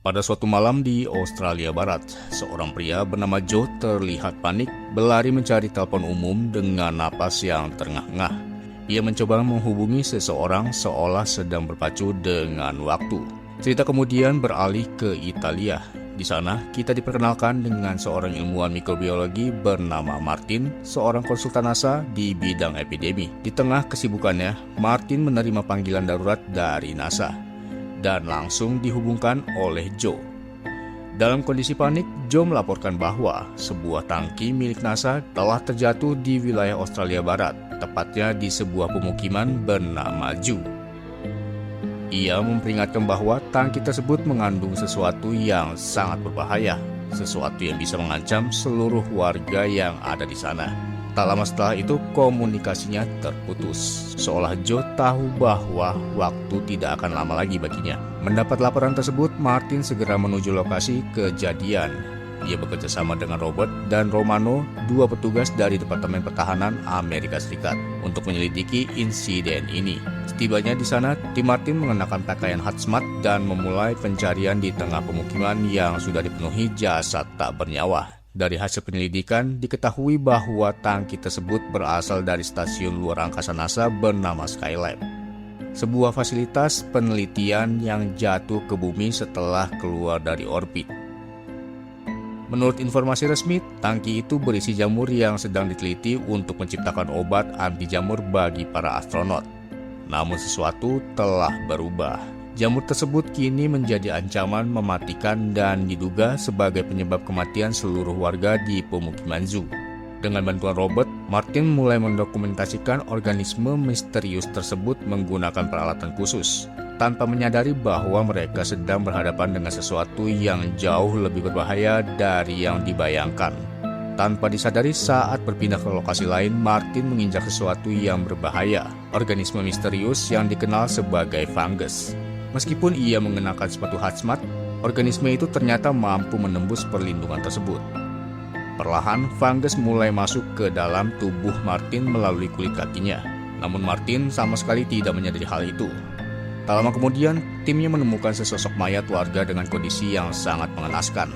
Pada suatu malam di Australia Barat, seorang pria bernama Joe terlihat panik berlari mencari telepon umum dengan napas yang terengah-engah. Ia mencoba menghubungi seseorang seolah sedang berpacu dengan waktu. Cerita kemudian beralih ke Italia. Di sana, kita diperkenalkan dengan seorang ilmuwan mikrobiologi bernama Martin, seorang konsultan NASA di bidang epidemi. Di tengah kesibukannya, Martin menerima panggilan darurat dari NASA dan langsung dihubungkan oleh Joe. Dalam kondisi panik, Joe melaporkan bahwa sebuah tangki milik NASA telah terjatuh di wilayah Australia Barat, tepatnya di sebuah pemukiman bernama Ju. Ia memperingatkan bahwa tangki tersebut mengandung sesuatu yang sangat berbahaya, sesuatu yang bisa mengancam seluruh warga yang ada di sana. Tak lama setelah itu, komunikasinya terputus. Seolah Joe tahu bahwa waktu tidak akan lama lagi baginya. Mendapat laporan tersebut, Martin segera menuju lokasi kejadian. Ia bekerja sama dengan Robert dan Romano, dua petugas dari Departemen Pertahanan Amerika Serikat, untuk menyelidiki insiden ini. Setibanya di sana, tim Martin mengenakan pakaian hazmat dan memulai pencarian di tengah pemukiman yang sudah dipenuhi jasad tak bernyawa. Dari hasil penyelidikan, diketahui bahwa tangki tersebut berasal dari stasiun luar angkasa NASA bernama Skylab, sebuah fasilitas penelitian yang jatuh ke bumi setelah keluar dari orbit. Menurut informasi resmi, tangki itu berisi jamur yang sedang diteliti untuk menciptakan obat anti jamur bagi para astronot. Namun sesuatu telah berubah. Jamur tersebut kini menjadi ancaman mematikan dan diduga sebagai penyebab kematian seluruh warga di pemukiman Zu. Dengan bantuan Robert, Martin mulai mendokumentasikan organisme misterius tersebut menggunakan peralatan khusus, tanpa menyadari bahwa mereka sedang berhadapan dengan sesuatu yang jauh lebih berbahaya dari yang dibayangkan. Tanpa disadari, saat berpindah ke lokasi lain, Martin menginjak sesuatu yang berbahaya, organisme misterius yang dikenal sebagai fungus. Meskipun ia mengenakan sepatu hazmat, organisme itu ternyata mampu menembus perlindungan tersebut. Perlahan, fungus mulai masuk ke dalam tubuh Martin melalui kulit kakinya. Namun Martin sama sekali tidak menyadari hal itu. Tak lama kemudian, timnya menemukan sesosok mayat warga dengan kondisi yang sangat mengenaskan.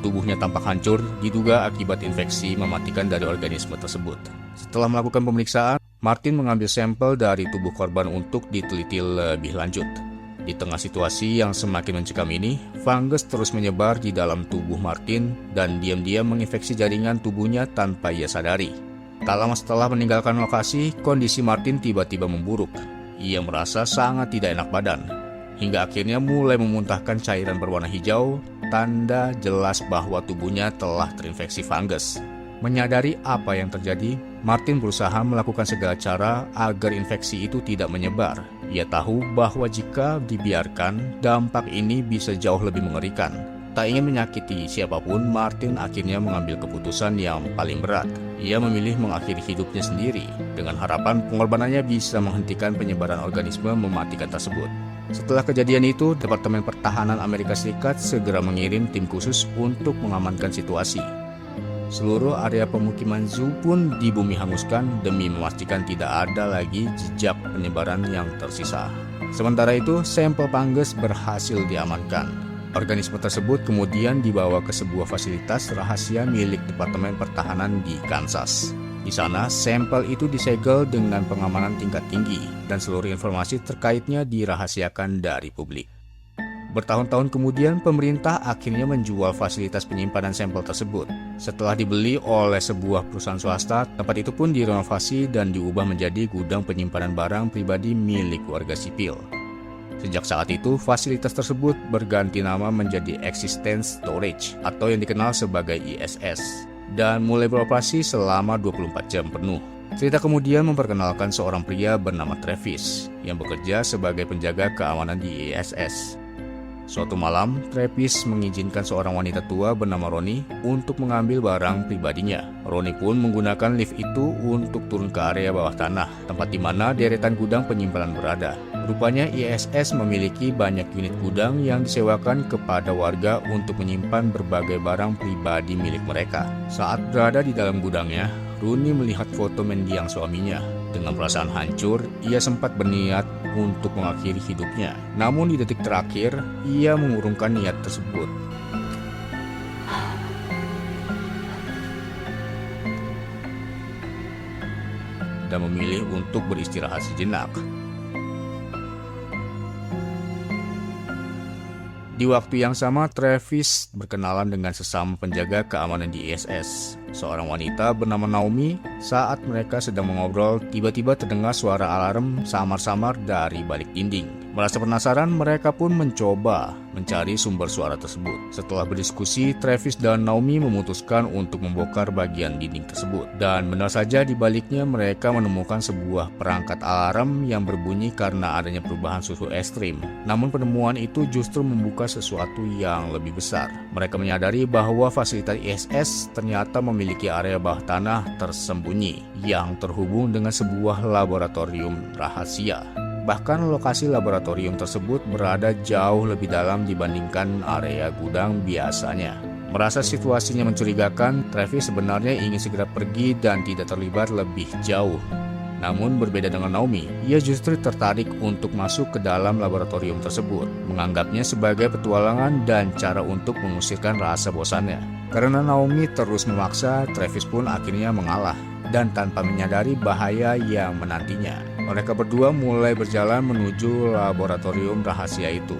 Tubuhnya tampak hancur, diduga akibat infeksi mematikan dari organisme tersebut. Setelah melakukan pemeriksaan, Martin mengambil sampel dari tubuh korban untuk diteliti lebih lanjut. Di tengah situasi yang semakin mencekam ini, fungus terus menyebar di dalam tubuh Martin dan diam-diam menginfeksi jaringan tubuhnya tanpa ia sadari. Tak lama setelah meninggalkan lokasi, kondisi Martin tiba-tiba memburuk. Ia merasa sangat tidak enak badan, hingga akhirnya mulai memuntahkan cairan berwarna hijau, tanda jelas bahwa tubuhnya telah terinfeksi fungus. Menyadari apa yang terjadi, Martin berusaha melakukan segala cara agar infeksi itu tidak menyebar. Ia tahu bahwa jika dibiarkan, dampak ini bisa jauh lebih mengerikan. Tak ingin menyakiti siapapun, Martin akhirnya mengambil keputusan yang paling berat. Ia memilih mengakhiri hidupnya sendiri, dengan harapan pengorbanannya bisa menghentikan penyebaran organisme mematikan tersebut. Setelah kejadian itu, Departemen Pertahanan Amerika Serikat segera mengirim tim khusus untuk mengamankan situasi. Seluruh area pemukiman Zu pun dibumi hanguskan demi memastikan tidak ada lagi jejak penyebaran yang tersisa. Sementara itu, sampel fungus berhasil diamankan. Organisme tersebut kemudian dibawa ke sebuah fasilitas rahasia milik Departemen Pertahanan di Kansas. Di sana, sampel itu disegel dengan pengamanan tingkat tinggi dan seluruh informasi terkaitnya dirahasiakan dari publik. Bertahun-tahun kemudian, pemerintah akhirnya menjual fasilitas penyimpanan sampel tersebut. Setelah dibeli oleh sebuah perusahaan swasta, tempat itu pun direnovasi dan diubah menjadi gudang penyimpanan barang pribadi milik warga sipil. Sejak saat itu, fasilitas tersebut berganti nama menjadi Existence Storage atau yang dikenal sebagai ISS dan mulai beroperasi selama 24 jam penuh. Cerita kemudian memperkenalkan seorang pria bernama Travis yang bekerja sebagai penjaga keamanan di ISS. Suatu malam, Travis mengizinkan seorang wanita tua bernama Ronnie untuk mengambil barang pribadinya. Ronnie pun menggunakan lift itu untuk turun ke area bawah tanah, tempat di mana deretan gudang penyimpanan berada. Rupanya ISS memiliki banyak unit gudang yang disewakan kepada warga untuk menyimpan berbagai barang pribadi milik mereka. Saat berada di dalam gudangnya, Ronnie melihat foto mendiang suaminya. Dengan perasaan hancur, ia sempat berniat untuk mengakhiri hidupnya. Namun di detik terakhir, ia mengurungkan niat tersebut. Dan memilih untuk beristirahat sejenak. Di waktu yang sama, Travis berkenalan dengan sesama penjaga keamanan di ISS, seorang wanita bernama Naomi. Saat mereka sedang mengobrol, tiba-tiba terdengar suara alarm samar-samar dari balik dinding. Merasa penasaran, mereka pun mencoba mencari sumber suara tersebut. Setelah berdiskusi, Travis dan Naomi memutuskan untuk membongkar bagian dinding tersebut. Dan benar saja, di baliknya mereka menemukan sebuah perangkat alarm yang berbunyi karena adanya perubahan suhu ekstrim. Namun penemuan itu justru membuka sesuatu yang lebih besar. Mereka menyadari bahwa fasilitas ISS ternyata memiliki area bawah tanah tersembunyi yang terhubung dengan sebuah laboratorium rahasia. Bahkan lokasi laboratorium tersebut berada jauh lebih dalam dibandingkan area gudang biasanya. Merasa situasinya mencurigakan, Travis sebenarnya ingin segera pergi dan tidak terlibat lebih jauh. Namun berbeda dengan Naomi, ia justru tertarik untuk masuk ke dalam laboratorium tersebut, menganggapnya sebagai petualangan dan cara untuk mengusirkan rasa bosannya. Karena Naomi terus memaksa, Travis pun akhirnya mengalah dan tanpa menyadari bahaya yang menantinya. Mereka berdua mulai berjalan menuju laboratorium rahasia itu.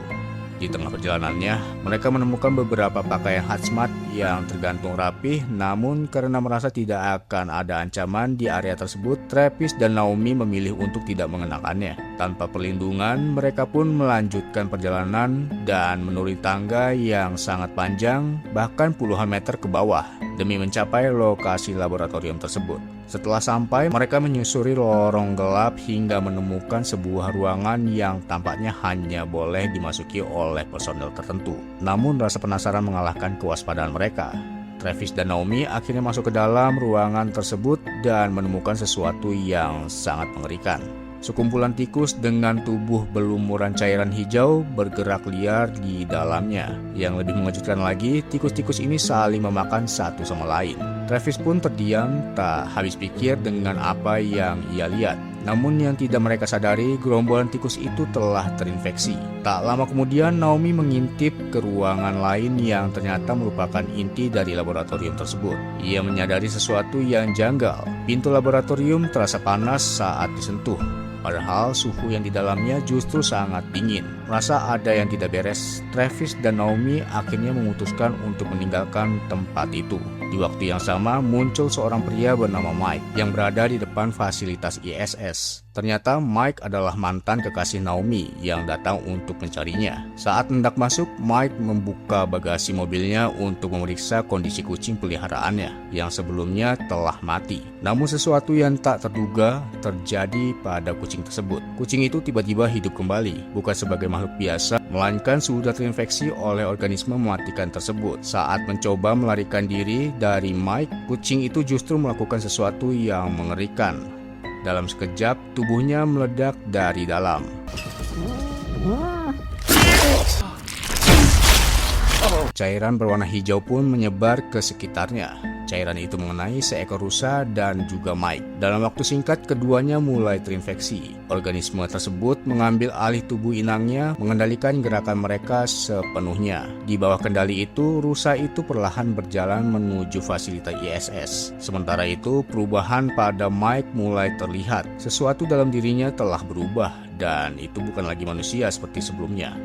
Di tengah perjalanannya, mereka menemukan beberapa pakaian hazmat yang tergantung rapih, namun karena merasa tidak akan ada ancaman di area tersebut, Travis dan Naomi memilih untuk tidak mengenakannya. Tanpa perlindungan, mereka pun melanjutkan perjalanan dan menuruni tangga yang sangat panjang, bahkan puluhan meter ke bawah, demi mencapai lokasi laboratorium tersebut. Setelah sampai, mereka menyusuri lorong gelap hingga menemukan sebuah ruangan yang tampaknya hanya boleh dimasuki oleh personel tertentu. Namun rasa penasaran mengalahkan kewaspadaan mereka. Travis dan Naomi akhirnya masuk ke dalam ruangan tersebut dan menemukan sesuatu yang sangat mengerikan. Sekumpulan tikus dengan tubuh berlumuran cairan hijau bergerak liar di dalamnya. Yang lebih mengejutkan lagi, tikus-tikus ini saling memakan satu sama lain. Travis pun terdiam, tak habis pikir dengan apa yang ia lihat. Namun yang tidak mereka sadari, gerombolan tikus itu telah terinfeksi. Tak lama kemudian, Naomi mengintip ke ruangan lain yang ternyata merupakan inti dari laboratorium tersebut. Ia menyadari sesuatu yang janggal. Pintu laboratorium terasa panas saat disentuh. Padahal suhu yang di dalamnya justru sangat dingin. Merasa ada yang tidak beres, Travis dan Naomi akhirnya memutuskan untuk meninggalkan tempat itu. Di waktu yang sama, muncul seorang pria bernama Mike yang berada di depan fasilitas ISS. Ternyata Mike adalah mantan kekasih Naomi yang datang untuk mencarinya. Saat hendak masuk, Mike membuka bagasi mobilnya untuk memeriksa kondisi kucing peliharaannya yang sebelumnya telah mati. Namun sesuatu yang tak terduga terjadi pada kucing tersebut. Kucing itu tiba-tiba hidup kembali, bukan sebagai makhluk biasa, melainkan sudah terinfeksi oleh organisme mematikan tersebut. Saat mencoba melarikan diri dari Mike, kucing itu justru melakukan sesuatu yang mengerikan. Dalam sekejap, tubuhnya meledak dari dalam. Cairan berwarna hijau pun menyebar ke sekitarnya. Cairan itu mengenai seekor rusa dan juga Mike. Dalam waktu singkat, keduanya mulai terinfeksi. Organisme tersebut mengambil alih tubuh inangnya, mengendalikan gerakan mereka sepenuhnya. Di bawah kendali itu, rusa itu perlahan berjalan menuju fasilitas ISS. Sementara itu, perubahan pada Mike mulai terlihat. Sesuatu dalam dirinya telah berubah, dan itu bukan lagi manusia seperti sebelumnya.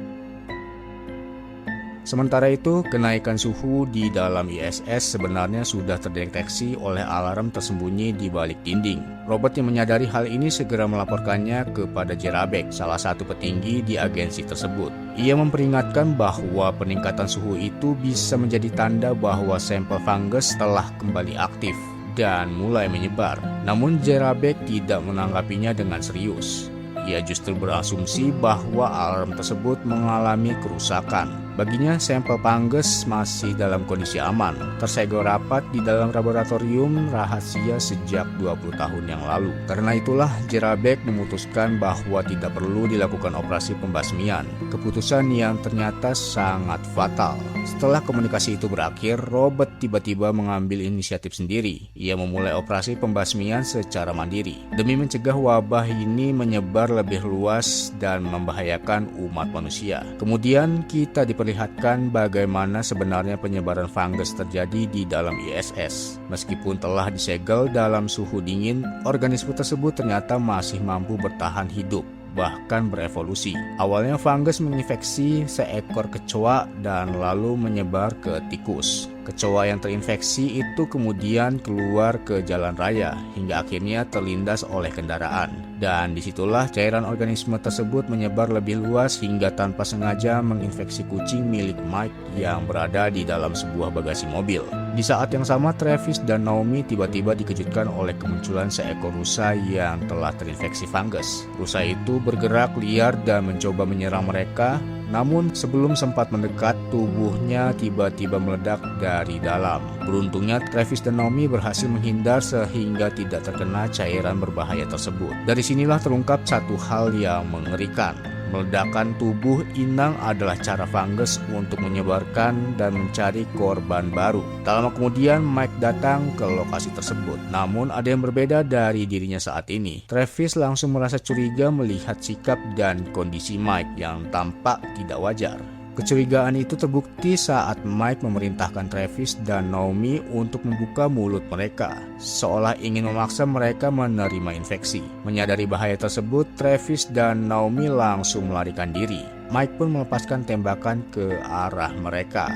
Sementara itu, kenaikan suhu di dalam ISS sebenarnya sudah terdeteksi oleh alarm tersembunyi di balik dinding. Robert yang menyadari hal ini segera melaporkannya kepada Jerabek, salah satu petinggi di agensi tersebut. Ia memperingatkan bahwa peningkatan suhu itu bisa menjadi tanda bahwa sampel fungus telah kembali aktif dan mulai menyebar. Namun Jerabek tidak menanggapinya dengan serius. Ia justru berasumsi bahwa alarm tersebut mengalami kerusakan. Baginya, sampel fungus masih dalam kondisi aman, tersegel rapat di dalam laboratorium rahasia sejak 20 tahun yang lalu. Karena itulah, Jerabek memutuskan bahwa tidak perlu dilakukan operasi pembasmian, keputusan yang ternyata sangat fatal. Setelah komunikasi itu berakhir, Robert tiba-tiba mengambil inisiatif sendiri. Ia memulai operasi pembasmian secara mandiri demi mencegah wabah ini menyebar lebih luas dan membahayakan umat manusia. Kemudian kita diperlihatkan bagaimana sebenarnya penyebaran fungus terjadi di dalam ISS. Meskipun telah disegel dalam suhu dingin, organisme tersebut ternyata masih mampu bertahan hidup, bahkan berevolusi. Awalnya fungus menginfeksi seekor kecoa dan lalu menyebar ke tikus. Kecoa yang terinfeksi itu kemudian keluar ke jalan raya hingga akhirnya terlindas oleh kendaraan. Dan disitulah cairan organisme tersebut menyebar lebih luas hingga tanpa sengaja menginfeksi kucing milik Mike yang berada di dalam sebuah bagasi mobil. Di saat yang sama, Travis dan Naomi tiba-tiba dikejutkan oleh kemunculan seekor rusa yang telah terinfeksi fungus. Rusa itu bergerak liar dan mencoba menyerang mereka. Namun sebelum sempat mendekat, tubuhnya tiba-tiba meledak dari dalam. Beruntungnya Travis dan Naomi berhasil menghindar sehingga tidak terkena cairan berbahaya tersebut. Dari sinilah terungkap satu hal yang mengerikan. Meledakan tubuh inang adalah cara fungus untuk menyebarkan dan mencari korban baru. Tak lama kemudian Mike datang ke lokasi tersebut. Namun ada yang berbeda dari dirinya saat ini. Travis langsung merasa curiga melihat sikap dan kondisi Mike yang tampak tidak wajar. Kecurigaan itu terbukti saat Mike memerintahkan Travis dan Naomi untuk membuka mulut mereka, seolah ingin memaksa mereka menerima infeksi. Menyadari bahaya tersebut, Travis dan Naomi langsung melarikan diri. Mike pun melepaskan tembakan ke arah mereka.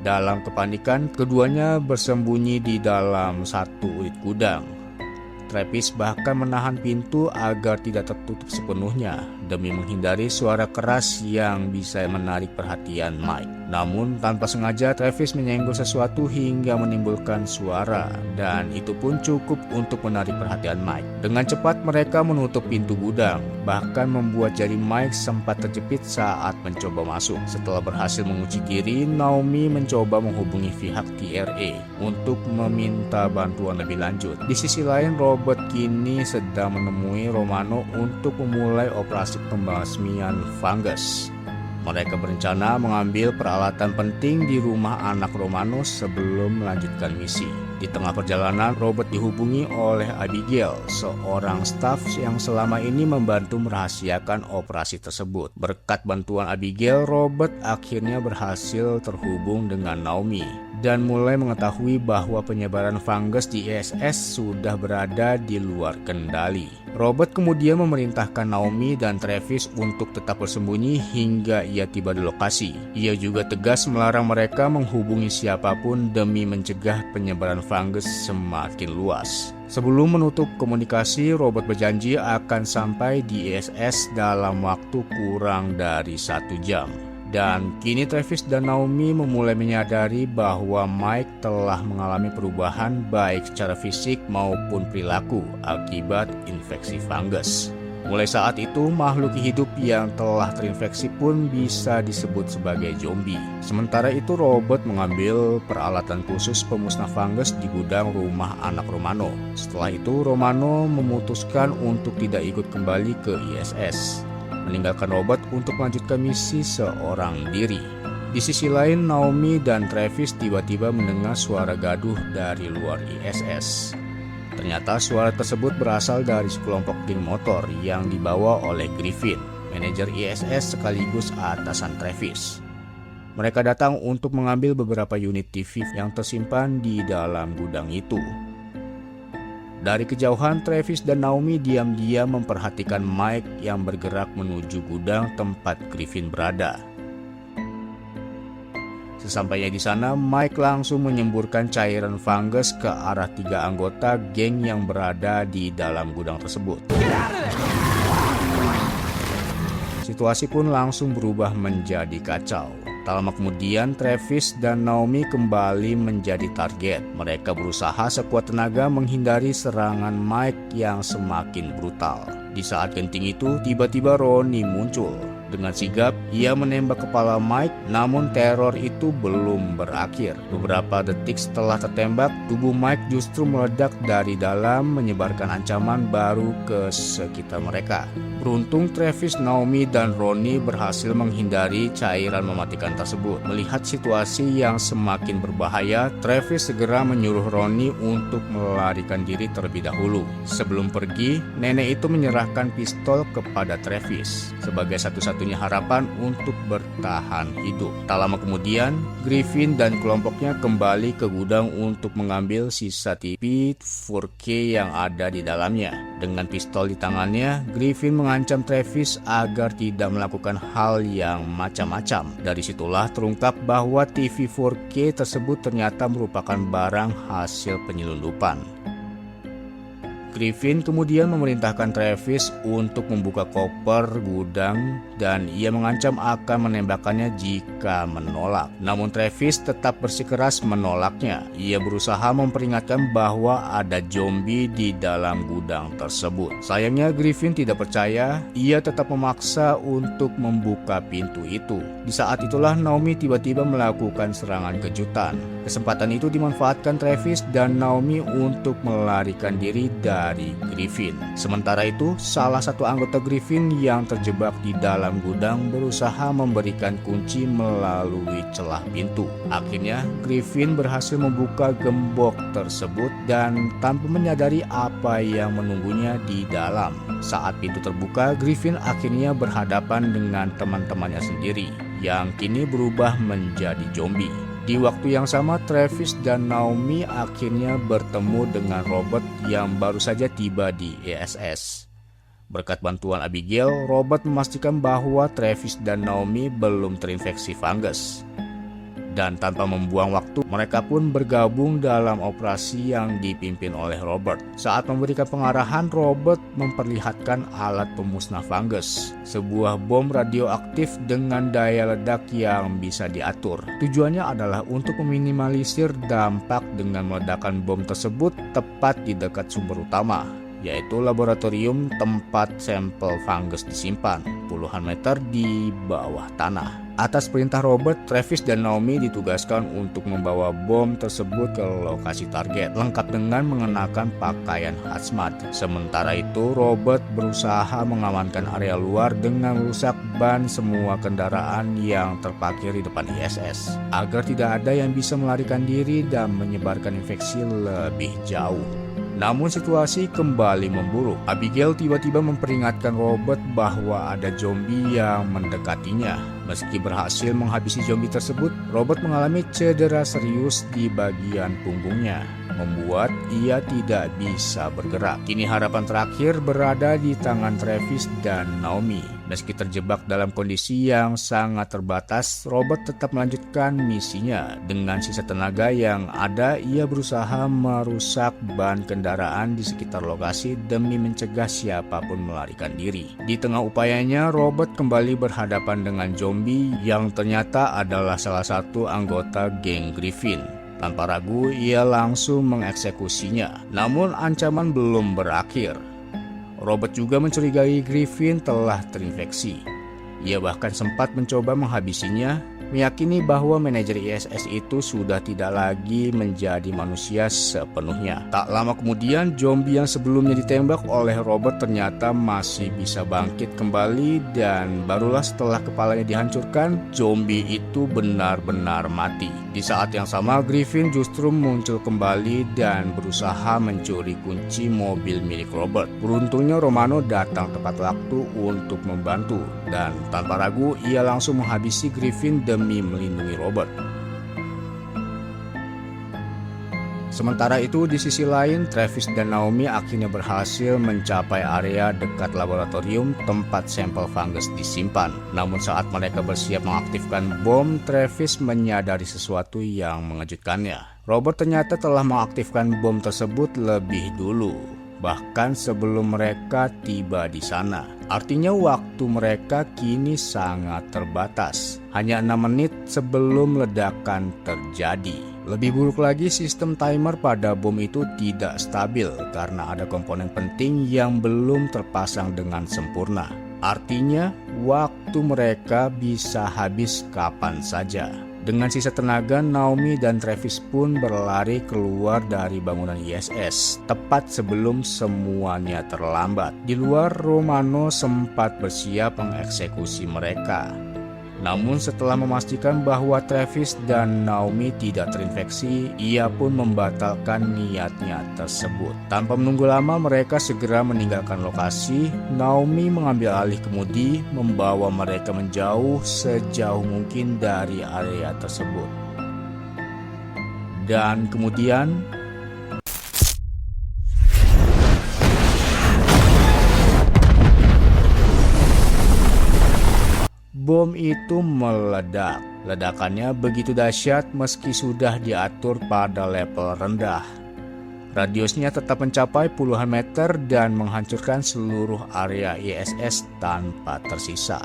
Dalam kepanikan, keduanya bersembunyi di dalam satu unit gudang. Travis bahkan menahan pintu agar tidak tertutup sepenuhnya demi menghindari suara keras yang bisa menarik perhatian Mike. Namun tanpa sengaja Travis menyenggol sesuatu hingga menimbulkan suara, dan itu pun cukup untuk menarik perhatian Mike. Dengan cepat mereka menutup pintu gudang, bahkan membuat jari Mike sempat terjepit saat mencoba masuk. Setelah berhasil mengunci diri, Naomi mencoba menghubungi pihak TRA untuk meminta bantuan lebih lanjut. Di sisi lain, Robert kini sedang menemui Romano untuk memulai operasi pembasmian fungus. Mereka berencana mengambil peralatan penting di rumah anak Romano sebelum melanjutkan misi. Di tengah perjalanan, Robert dihubungi oleh Abigail, seorang staf yang selama ini membantu merahasiakan operasi tersebut. Berkat bantuan Abigail, Robert akhirnya berhasil terhubung dengan Naomi dan mulai mengetahui bahwa penyebaran fungus di ISS sudah berada di luar kendali. Robert kemudian memerintahkan Naomi dan Travis untuk tetap bersembunyi hingga ia tiba di lokasi. Ia juga tegas melarang mereka menghubungi siapapun demi mencegah penyebaran fungus semakin luas. Sebelum menutup komunikasi, Robert berjanji akan sampai di ISS dalam waktu kurang dari 1 jam. Dan kini Travis dan Naomi memulai menyadari bahwa Mike telah mengalami perubahan baik secara fisik maupun perilaku akibat infeksi fungus. Mulai saat itu, makhluk hidup yang telah terinfeksi pun bisa disebut sebagai zombie. Sementara itu, Robert mengambil peralatan khusus pemusnah fungus di gudang rumah anak Romano. Setelah itu, Romano memutuskan untuk tidak ikut kembali ke ISS, meninggalkan Robert untuk melanjutkan misi seorang diri. Di sisi lain, Naomi dan Travis tiba-tiba mendengar suara gaduh dari luar ISS. Ternyata suara tersebut berasal dari sekelompok geng motor yang dibawa oleh Griffin, manajer ISS sekaligus atasan Travis. Mereka datang untuk mengambil beberapa unit TV yang tersimpan di dalam gudang itu. Dari kejauhan, Travis dan Naomi diam-diam memperhatikan Mike yang bergerak menuju gudang tempat Griffin berada. Sesampainya di sana, Mike langsung menyemburkan cairan fungus ke arah 3 anggota geng yang berada di dalam gudang tersebut. Situasi pun langsung berubah menjadi kacau. Tak lama kemudian, Travis dan Naomi kembali menjadi target. Mereka berusaha sekuat tenaga menghindari serangan Mike yang semakin brutal. Di saat genting itu, tiba-tiba Ronnie muncul. Dengan sigap, ia menembak kepala Mike, namun teror itu belum berakhir. Beberapa detik setelah tertembak, tubuh Mike justru meledak dari dalam, menyebarkan ancaman baru ke sekitar mereka. Beruntung Travis, Naomi, dan Ronnie berhasil menghindari cairan mematikan tersebut. Melihat situasi yang semakin berbahaya, Travis segera menyuruh Ronnie untuk melarikan diri terlebih dahulu. Sebelum pergi, nenek itu menyerahkan pistol kepada Travis sebagai satu-satunya harapan untuk bertahan hidup. Tak lama kemudian, Griffin dan kelompoknya kembali ke gudang untuk mengambil sisa TV 4K yang ada di dalamnya. Dengan pistol di tangannya, Griffin mengancam Travis agar tidak melakukan hal yang macam-macam. Dari situlah terungkap bahwa TV 4K tersebut ternyata merupakan barang hasil penyelundupan. Griffin kemudian memerintahkan Travis untuk membuka koper gudang dan ia mengancam akan menembakkannya jika menolak. Namun Travis tetap bersikeras menolaknya. Ia berusaha memperingatkan bahwa ada zombie di dalam gudang tersebut. Sayangnya Griffin tidak percaya. Ia tetap memaksa untuk membuka pintu itu. Di saat itulah Naomi tiba-tiba melakukan serangan kejutan. Kesempatan itu dimanfaatkan Travis dan Naomi untuk melarikan diri dari Griffin. Sementara itu, salah satu anggota Griffin yang terjebak di dalam gudang berusaha memberikan kunci melalui celah pintu. Akhirnya, Griffin berhasil membuka gembok tersebut dan tanpa menyadari apa yang menunggunya di dalam. Saat pintu terbuka, Griffin akhirnya berhadapan dengan teman-temannya sendiri yang kini berubah menjadi zombie. Di waktu yang sama, Travis dan Naomi akhirnya bertemu dengan Robert yang baru saja tiba di ESS. Berkat bantuan Abigail, Robert memastikan bahwa Travis dan Naomi belum terinfeksi fungus. Dan tanpa membuang waktu, mereka pun bergabung dalam operasi yang dipimpin oleh Robert. Saat memberikan pengarahan, Robert memperlihatkan alat pemusnah fungus, sebuah bom radioaktif dengan daya ledak yang bisa diatur. Tujuannya adalah untuk meminimalisir dampak dengan meledakan bom tersebut tepat di dekat sumber utama, yaitu laboratorium tempat sampel fungus disimpan, puluhan meter di bawah tanah. Atas perintah Robert, Travis dan Naomi ditugaskan untuk membawa bom tersebut ke lokasi target, lengkap dengan mengenakan pakaian hazmat. Sementara itu, Robert berusaha mengamankan area luar dengan merusak ban semua kendaraan yang terparkir di depan ISS, agar tidak ada yang bisa melarikan diri dan menyebarkan infeksi lebih jauh. Namun situasi kembali memburuk. Abigail tiba-tiba memperingatkan Robert bahwa ada zombie yang mendekatinya. Meski berhasil menghabisi zombie tersebut, Robert mengalami cedera serius di bagian punggungnya, membuat ia tidak bisa bergerak. Kini harapan terakhir berada di tangan Travis dan Naomi. Meski terjebak dalam kondisi yang sangat terbatas, Robert tetap melanjutkan misinya. Dengan sisa tenaga yang ada, ia berusaha merusak ban kendaraan di sekitar lokasi demi mencegah siapapun melarikan diri. Di tengah upayanya, Robert kembali berhadapan dengan zombie yang ternyata adalah salah satu anggota geng Griffin. Tanpa ragu, ia langsung mengeksekusinya. Namun ancaman belum berakhir. Robert juga mencurigai Griffin telah terinfeksi. Ia bahkan sempat mencoba menghabisinya, meyakini bahwa manajer ISS itu sudah tidak lagi menjadi manusia sepenuhnya. Tak lama kemudian, zombie yang sebelumnya ditembak oleh Robert ternyata masih bisa bangkit kembali, dan barulah setelah kepalanya dihancurkan, zombie itu benar-benar mati. Di saat yang sama, Griffin justru muncul kembali dan berusaha mencuri kunci mobil milik Robert. Beruntungnya Romano datang tepat waktu untuk membantu, dan tanpa ragu ia langsung menghabisi Griffin demi melindungi Robert. Sementara itu, di sisi lain, Travis dan Naomi akhirnya berhasil mencapai area dekat laboratorium tempat sampel fungus disimpan. Namun saat mereka bersiap mengaktifkan bom, Travis menyadari sesuatu yang mengejutkannya. Robert ternyata telah mengaktifkan bom tersebut lebih dulu, bahkan sebelum mereka tiba di sana. Artinya waktu mereka kini sangat terbatas, hanya 6 menit sebelum ledakan terjadi. Lebih buruk lagi, sistem timer pada bom itu tidak stabil karena ada komponen penting yang belum terpasang dengan sempurna. Artinya waktu mereka bisa habis kapan saja. Dengan sisa tenaga, Naomi dan Travis pun berlari keluar dari bangunan ISS, tepat sebelum semuanya terlambat. Di luar, Romano sempat bersiap mengeksekusi mereka. Namun setelah memastikan bahwa Travis dan Naomi tidak terinfeksi, ia pun membatalkan niatnya tersebut. Tanpa menunggu lama, mereka segera meninggalkan lokasi. Naomi mengambil alih kemudi, membawa mereka menjauh sejauh mungkin dari area tersebut. Dan kemudian bom itu meledak. Ledakannya begitu dahsyat meski sudah diatur pada level rendah. Radiusnya tetap mencapai puluhan meter dan menghancurkan seluruh area ISS tanpa tersisa.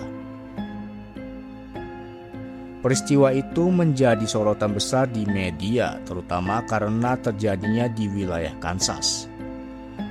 Peristiwa itu menjadi sorotan besar di media, terutama karena terjadinya di wilayah Kansas.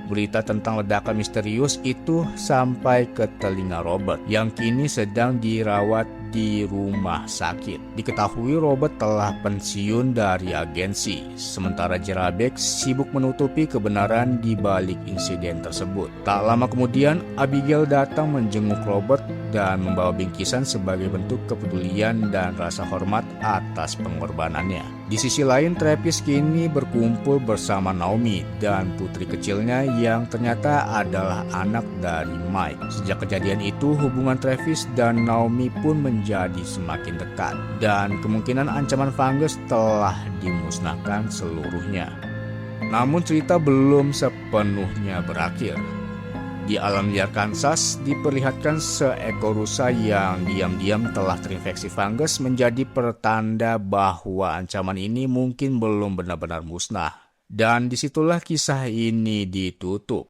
Berita tentang ledakan misterius itu sampai ke telinga Robert yang kini sedang dirawat di rumah sakit. Diketahui Robert telah pensiun dari agensi, sementara Jerabek sibuk menutupi kebenaran di balik insiden tersebut. Tak lama kemudian, Abigail datang menjenguk Robert dan membawa bingkisan sebagai bentuk kepedulian dan rasa hormat atas pengorbanannya. Di sisi lain, Travis kini berkumpul bersama Naomi dan putri kecilnya yang ternyata adalah anak dari Mike. Sejak kejadian itu, hubungan Travis dan Naomi pun menjadi semakin dekat dan kemungkinan ancaman fungus telah dimusnahkan seluruhnya. Namun cerita belum sepenuhnya berakhir. Di alam liar Kansas diperlihatkan seekor rusa yang diam-diam telah terinfeksi fungus, menjadi pertanda bahwa ancaman ini mungkin belum benar-benar musnah. Dan disitulah kisah ini ditutup.